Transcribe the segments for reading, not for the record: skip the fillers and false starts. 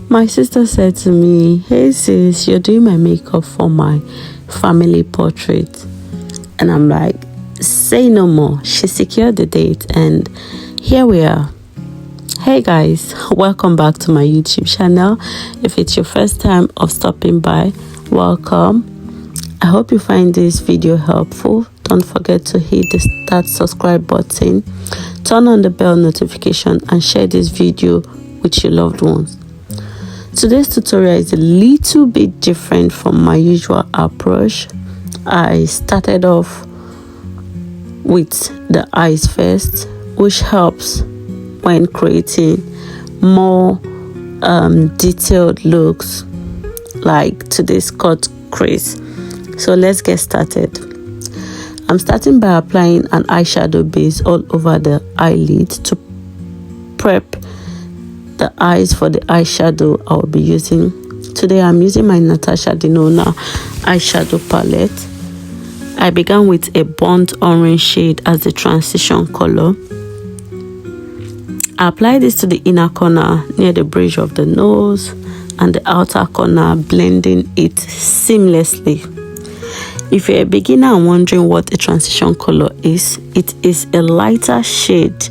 My sister said to me, "Hey sis, you're doing my makeup for my family portrait." And I'm like, say no more. She secured the date and here we are. Hey guys, welcome back to my YouTube channel. If it's your first time of stopping by, welcome. I hope you find this video helpful. Don't forget to hit that subscribe button, turn on the bell notification, and share this video with your loved ones. Today's tutorial is a little bit different from my usual approach. I started off with the eyes first, which helps when creating more detailed looks like today's cut crease. So let's get started. I'm starting by applying an eyeshadow base all over the eyelid to prep the eyes for the eyeshadow I'll be using. Today I'm using my Natasha Denona eyeshadow palette. I began with a burnt orange shade as the transition color. I applied this to the inner corner near the bridge of the nose and the outer corner, blending it seamlessly. If you're a beginner and wondering what a transition color is, it is a lighter shade,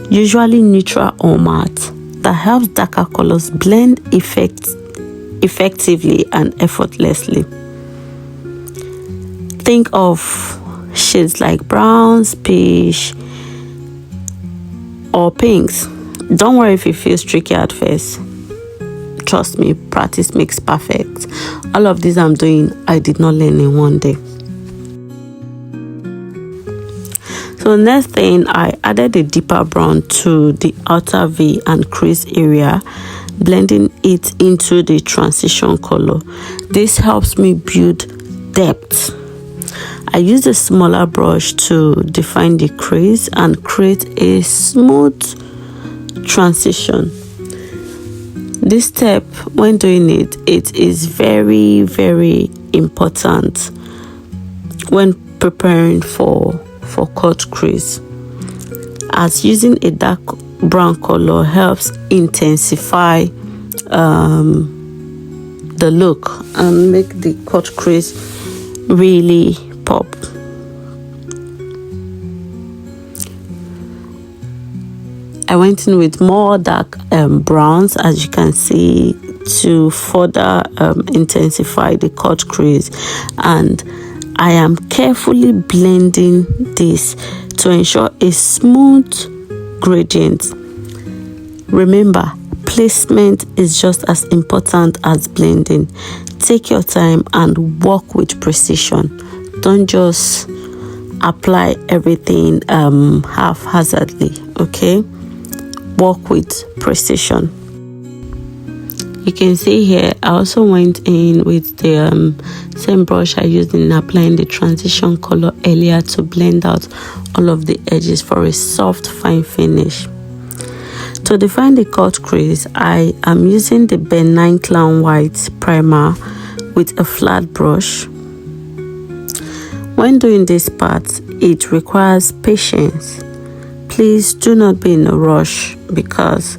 usually neutral or matte, that helps darker colors blend effectively and effortlessly. Think of shades like browns, peach, or pinks. Don't worry if it feels tricky at first. Trust me, practice makes perfect. All of this I'm doing, I did not learn in one day. So next thing, I added a deeper brown to the outer V and crease area, blending it into the transition color. This helps me build depth. I use a smaller brush to define the crease and create a smooth transition. This step, when doing it, it is very, very important when preparing for cut crease, as using a dark brown color helps intensify the look and make the cut crease really pop. I went in with more dark browns, as you can see, to further intensify the cut crease, and I am carefully blending this to ensure a smooth gradient. Remember, placement is just as important as blending. Take your time and work with precision. Don't just apply everything haphazardly, okay? Work with precision. You can see here I also went in with the same brush I used in applying the transition color earlier to blend out all of the edges for a soft fine finish. To define the cut crease, I am using the Benign Clown White primer with a flat brush. When doing this part, it requires patience. Please do not be in a rush, because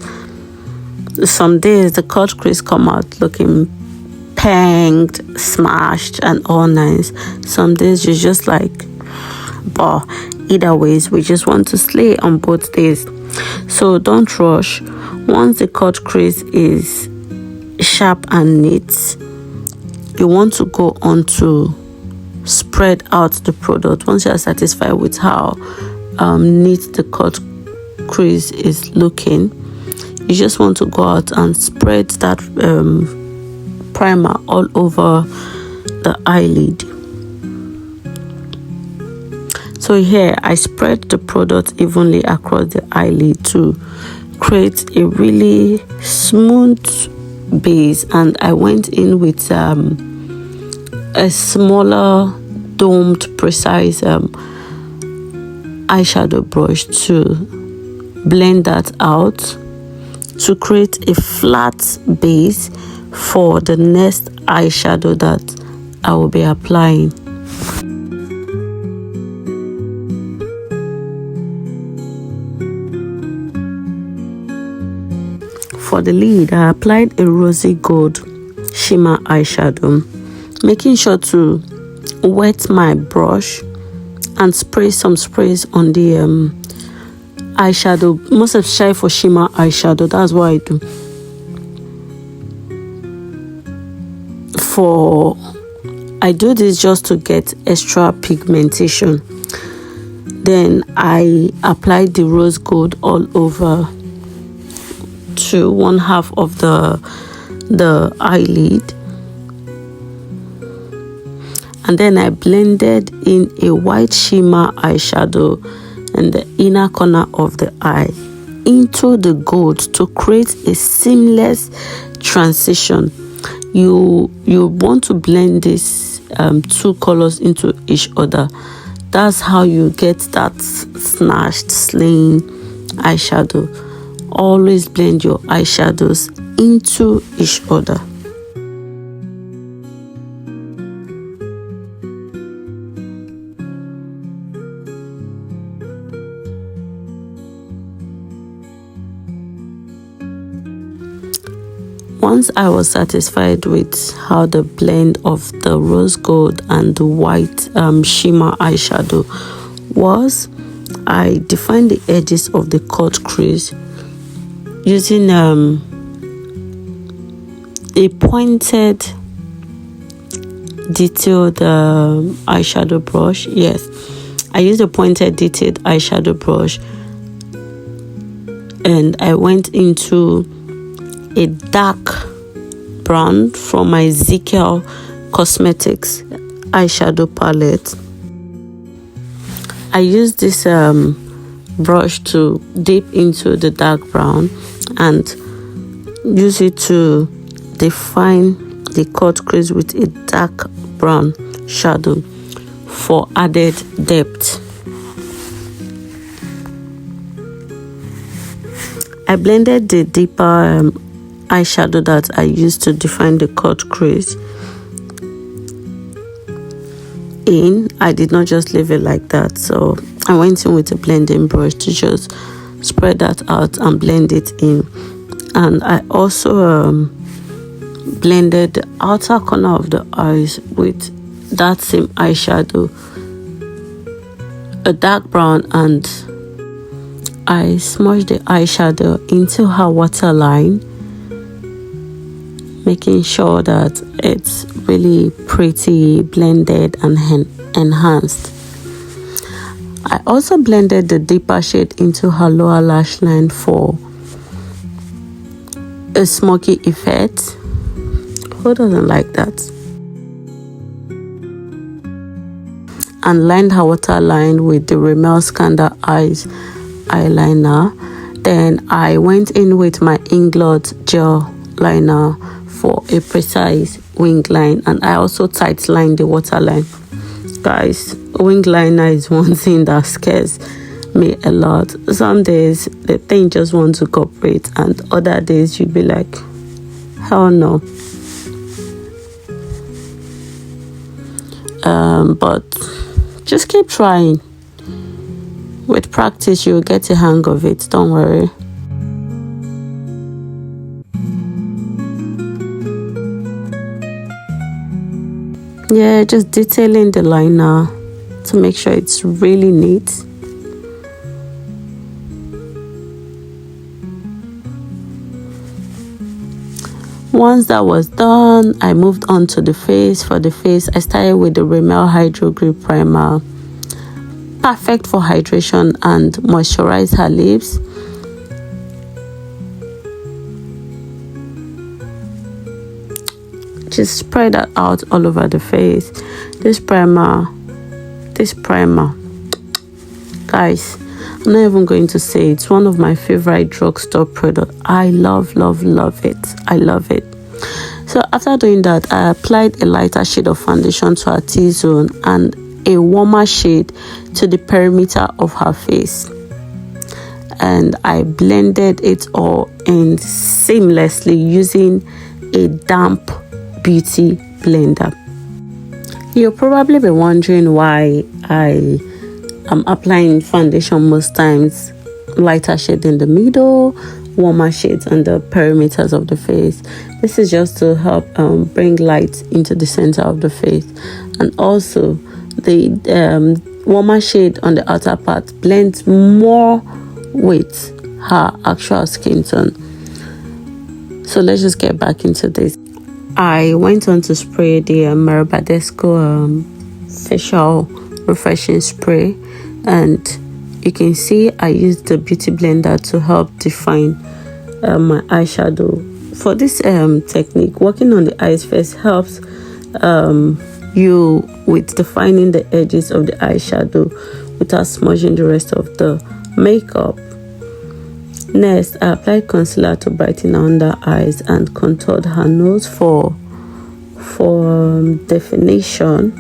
some days the cut crease come out looking panged, smashed, and all nice. Some days you're just like, but either ways, we just want to slay on both days. So don't rush. Once the cut crease is sharp and neat, you want to go on to spread out the product. Once you are satisfied with how neat the cut crease is looking, you just want to go out and spread that primer all over the eyelid. So here I spread the product evenly across the eyelid to create a really smooth base, and I went in with a smaller domed precise eyeshadow brush to blend that out to create a flat base for the next eyeshadow that I will be applying. For for the lid, I applied a rosy gold shimmer eyeshadow, making sure to wet my brush and spray some sprays on the eyeshadow, most especially for shimmer eyeshadow. That's what I do. I do this just to get extra pigmentation. Then I applied the rose gold all over to one half of the eyelid, and then I blended in a white shimmer eyeshadow in the inner corner of the eye into the gold to create a seamless transition. You want to blend these two colors into each other. That's how you get that snatched, slaying eyeshadow. Always blend your eyeshadows into each other. Once I was satisfied with how the blend of the rose gold and the white shimmer eyeshadow was, I defined the edges of the cut crease using a pointed detailed eyeshadow brush. Yes, I used a pointed detailed eyeshadow brush, and I went into a dark brown from my Ezekiel Cosmetics eyeshadow palette. I used this brush to dip into the dark brown and use it to define the cut crease with a dark brown shadow for added depth. I blended the deeper eyeshadow that I used to define the cut crease in. I did not just leave it like that, so I went in with a blending brush to just spread that out and blend it in. And I also blended the outer corner of the eyes with that same eyeshadow, a dark brown, and I smudged the eyeshadow into her waterline, making sure that it's really pretty, blended and enhanced. I also blended the deeper shade into her lower lash line for a smoky effect. Who doesn't like that? And lined her waterline with the Rimmel Scandal Eyes eyeliner. Then I went in with my Inglot gel liner for a precise wing line, and I also tight lined the waterline. Guys, wing liner is one thing that scares me a lot. Some days the thing just wants to cooperate, and other days you'd be like, hell no. But just keep trying. With practice, you'll get a hang of it, don't worry. Yeah, just detailing the liner to make sure it's really neat. Once that was done, I moved on to the face. For the face, I started with the Rimmel Hydro Grip Primer. Perfect for hydration and moisturize her lips. Just spread that out all over the face. This primer, guys, I'm not even going to say it's one of my favorite drugstore products. I love it. I love it. So after doing that, I applied a lighter shade of foundation to her T-zone and a warmer shade to the perimeter of her face, and I blended it all in seamlessly using a damp beauty blender. You'll probably be wondering why I am applying foundation most times lighter shade in the middle, warmer shades on the perimeters of the face. This is just to help bring light into the center of the face, and also the warmer shade on the outer part blends more with her actual skin tone. So let's just get back into this. I went on to spray the Marabadesco facial refreshing spray, and you can see I used the beauty blender to help define my eyeshadow. For this technique, working on the eyes first helps you with defining the edges of the eyeshadow without smudging the rest of the makeup. Next, I applied concealer to brighten her under eyes and contoured her nose for definition.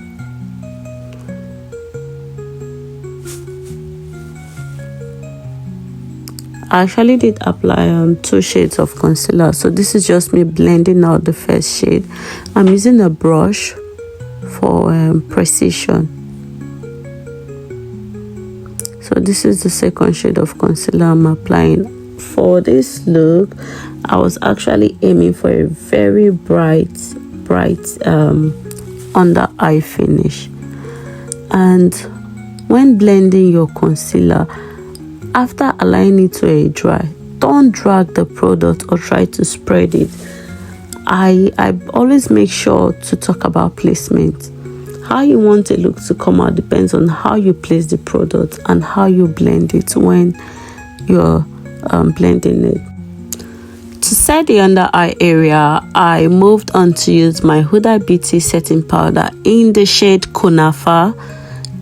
I actually did apply 2 shades of concealer, so this is just me blending out the first shade. I'm using a brush for precision. So this is the second shade of concealer I'm applying. For this look, I was actually aiming for a very bright under eye finish. And when blending your concealer, after allowing it to air dry, don't drag the product or try to spread it. I always make sure to talk about placement. How you want a look to come out depends on how you place the product and how you blend it when you're blending it. To set the under eye area, I moved on to use my Huda Beauty setting powder in the shade Kunafa.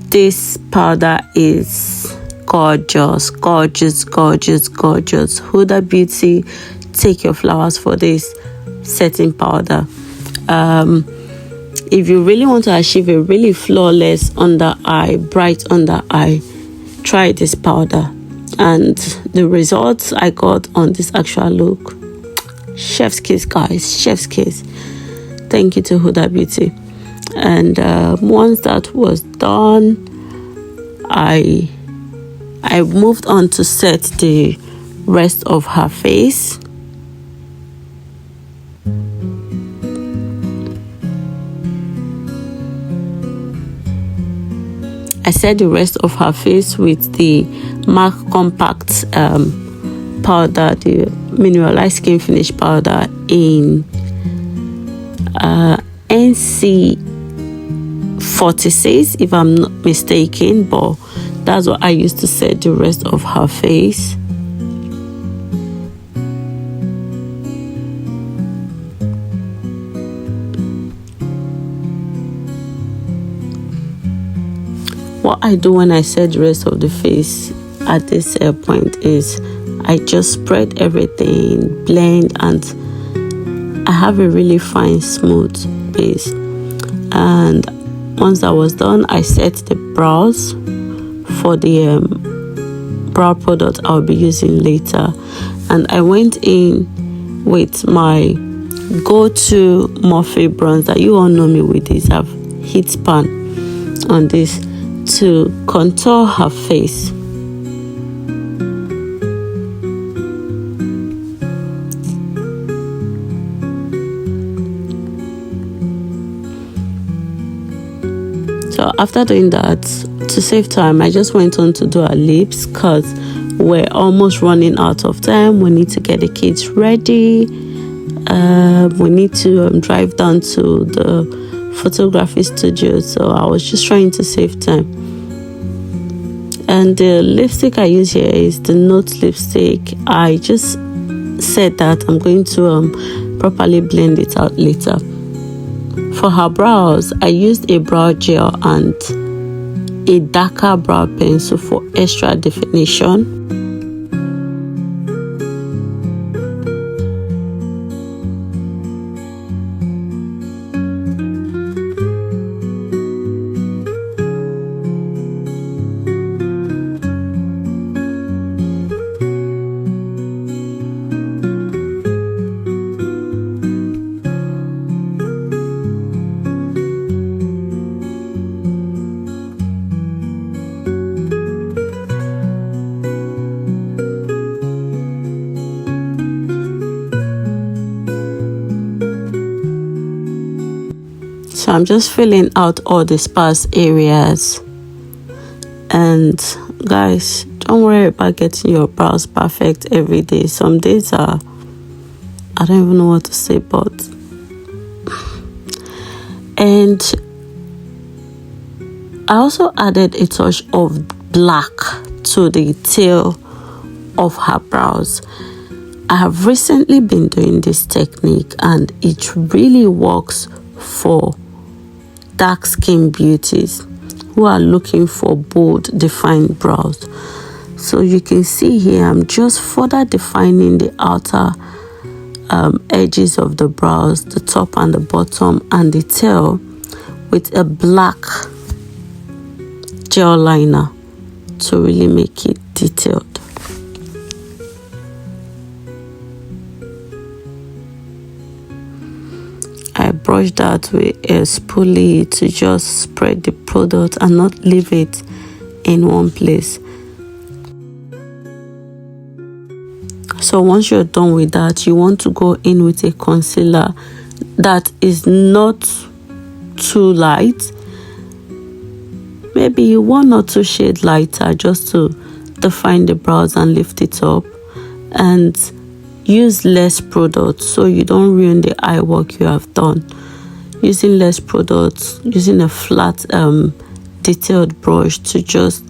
This powder is gorgeous. Huda Beauty, take your flowers for this setting powder. If you really want to achieve a really flawless under eye, bright under eye, try this powder. And the results I got on this actual look, chef's kiss, guys, chef's kiss. Thank you to Huda Beauty. And once that was done, I moved on to set the rest of her face. I set the rest of her face with the MAC Compact powder, the mineralized skin finish powder in NC 46, if I'm not mistaken, but that's what I used to set the rest of her face. What I do when I set the rest of the face at this point is I just spread everything, blend, and I have a really fine smooth base. And once that was done, I set the brows for the brow product I'll be using later. And I went in with my go-to Morphe bronzer. You all know me with this. I've hit pan on this to contour her face. So after doing that, to save time, I just went on to do her lips because we're almost running out of time. We need to get the kids ready. We need to drive down to the photography studio, so I was just trying to save time. And the lipstick I use here is the Note lipstick. I just said that I'm going to properly blend it out later. For her brows, I used a brow gel and a darker brow pencil for extra definition. So I'm just filling out all the sparse areas. And guys, don't worry about getting your brows perfect every day. Some days are, I don't even know what to say, but and I also added a touch of black to the tail of her brows. I have recently been doing this technique and it really works for dark skin beauties who are looking for bold, defined brows. So you can see here, I'm just further defining the outer edges of the brows, the top and the bottom and the tail with a black gel liner to really make it detailed. I brush that with a spoolie to just spread the product and not leave it in one place. So once you're done with that, you want to go in with a concealer that is not too light, maybe 1 or 2 shades lighter, just to define the brows and lift it up, and use less product so you don't ruin the eye work you have done. Using less products, using a flat detailed brush to just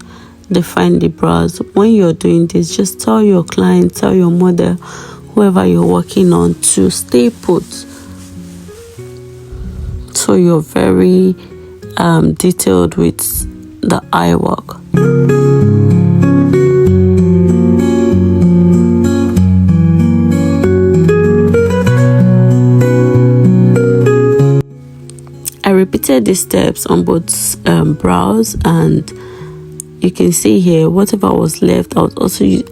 define the brows. When you're doing this, just tell your client, tell your model, whoever you're working on, to stay put, so you're very detailed with the eye work. I repeated these steps on both brows, and you can see here whatever was left, I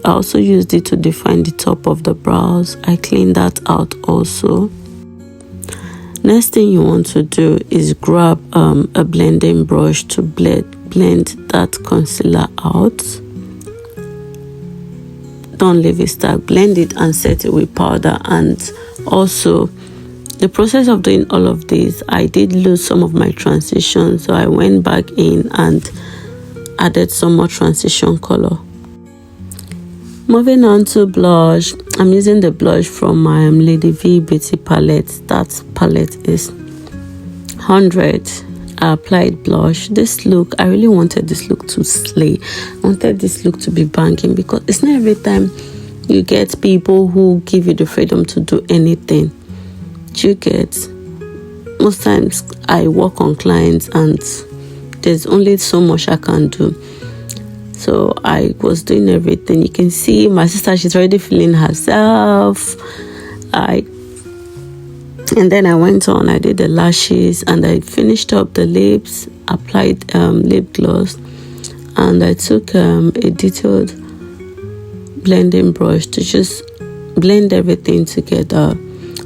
also used it to define the top of the brows. I cleaned that out also. Next thing you want to do is grab a blending brush to blend that concealer out. Don't leave it stuck. Blend it and set it with powder. And also, the process of doing all of this, I did lose some of my transition, so I went back in and added some more transition color. Moving on to blush, I'm using the blush from my Lady V Beauty palette. That palette is 100. I applied blush. This look, I really wanted this look to slay. I wanted this look to be banging, because it's not every time you get people who give you the freedom to do anything. You get, most times I work on clients and there's only so much I can do. So I was doing everything. You can see my sister, she's already feeling herself. And then I went on, I did the lashes and I finished up the lips, applied lip gloss, and I took a detailed blending brush to just blend everything together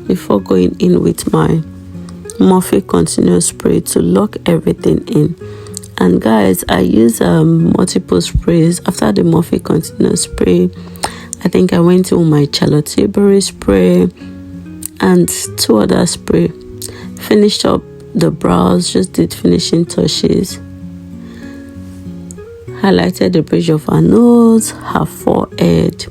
before going in with my Morphe Concealer Spray to lock everything in. And guys, I use multiple sprays. After the Morphe Concealer Spray, I think I went in with my Charlotte Tilbury spray and 2 other spray. Finished up the brows, just did finishing touches. Highlighted the bridge of her nose, her forehead,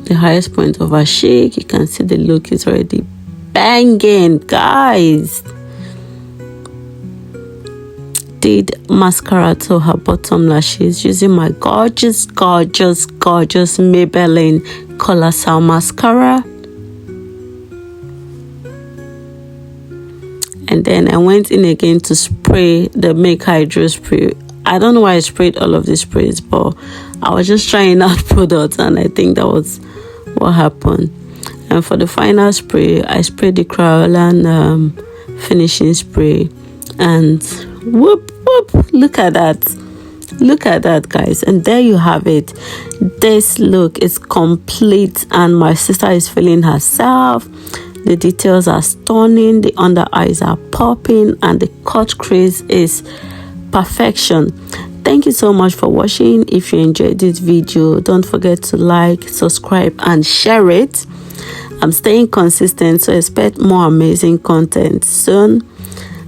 the highest point of her cheek. You can see the look is already banging, guys. Did mascara to her bottom lashes using my gorgeous Maybelline Colossal mascara. And then I went in again to spray the Make Hydro spray. I don't know why I sprayed all of these sprays, but I was just trying out products, and I think that was what happened. And for the final spray, I sprayed the Kryolan finishing spray, and whoop, look at that, guys. And there you have it. This look is complete, and my sister is feeling herself. The details are stunning, the under eyes are popping, and the cut crease is perfection. Thank you so much for watching. If you enjoyed this video, don't forget to like, subscribe and share it. I'm staying consistent, so expect more amazing content soon.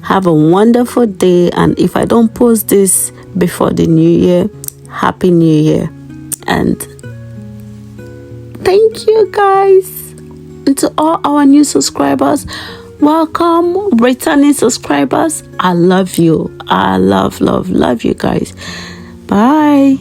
Have a wonderful day, and if I don't post this before the new year, happy new year. And thank you guys. And to all our new subscribers, welcome. Returning subscribers, I love you. I love you guys. Bye.